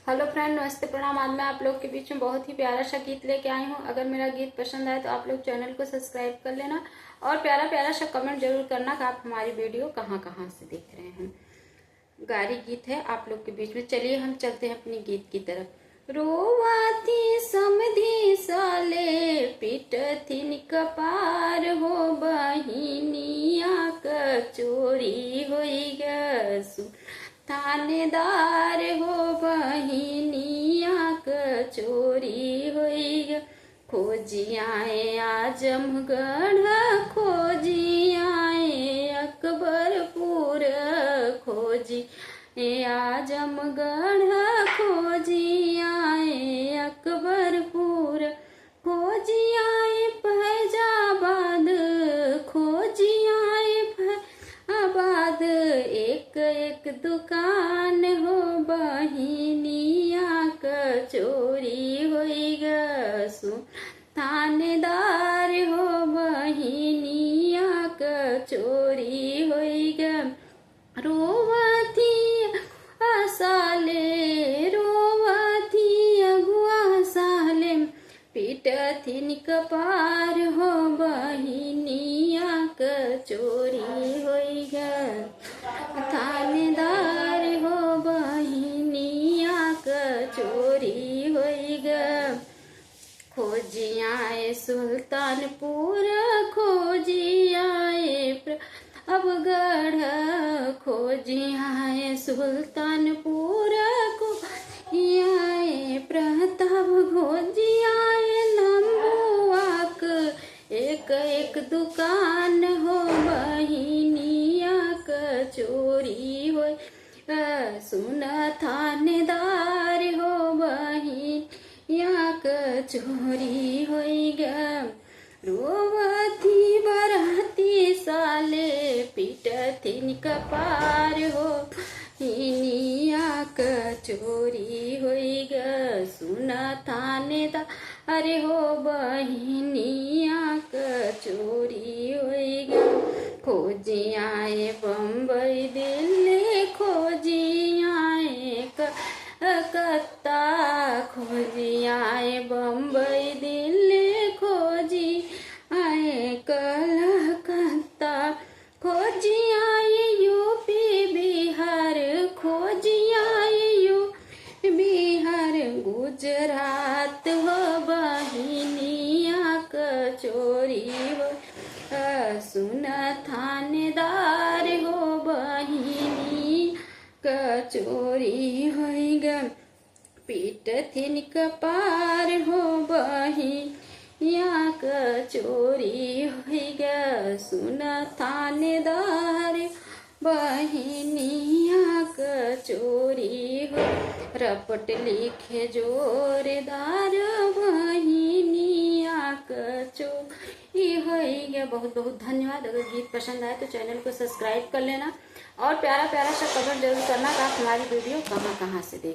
Hello friend, नमस्ते, प्रणाम। आज मैं आप लोग के बीच में बहुत ही प्यारा सा गीत लेके आई हूँ। अगर मेरा गीत पसंद आए तो आप लोग चैनल को सब्सक्राइब कर लेना और प्यारा प्यारा सा कमेंट जरूर करना कि आप हमारी वीडियो कहाँ कहाँ से देख रहे हैं। गारी गीत है आप लोग के बीच में। चलिए हम चलते हैं अपनी गीत की तरफ। रोवाती समधी साले पिटथिन कपार हो बहिनिया क चोरी होई गसु थानेदार हो बहिनिया क चोरी होई ग खोजियाए आजमगढ़ खोजियाए अकबरपुर खोजी आजमगढ़ खोजियाए अकबरपुर खोजियाए फैजाबाद खोजियाए फैजाबाद एक एक दुकान हो बहिनिया क चोरी होई गसु थानेदार हो बहिनिया क चोरी होई ग रोवती साले रोवती अगुआ साले पिटथिन कपार हो बहिनिया क चोरी होई ग थानेदार हो बहिनिया क चोरी होई ग खोजियाए सुल्तानपुर खोजियाए प्रतापगढ़ खोजियाए सुल्तानपुर खोजियाए प्रताप खोजियाए लंबुआक एक एक दुकान हो बहिनिया क चोरी हो सुन थानेदार हो बहिनिया क चोरी होई ग रोवती बराती साले पिटथिन कपार हो बहिनिया क चोरी होई ग सुन थानेदार हो बहिनिया क चोरी होई ग खोजियाए बम्बई दिल्ली खोजियाए कलकत्ता खोजियाए बम्बई दिल्ली खोजी आए कलकत्ता खोजियाए यूपी बिहार खोजियाए यूपी बिहार गुजरात हो बहिनिया क चोरी हो सुन थानेदार हो बहिनी क चोरी होई ग पिटथिन कपार हो बहिनिया क चोरी होई ग सुन थानेदार बहिनिया क चोरी हो रपट लिखे जोरदार बहिनिया क चोरी होई ग। बहुत बहुत धन्यवाद। अगर गीत पसंद आए तो चैनल को सब्सक्राइब कर लेना और प्यारा प्यारा सा कमेंट जरूर करना कि आप हमारी वीडियो कहाँ कहाँ से देख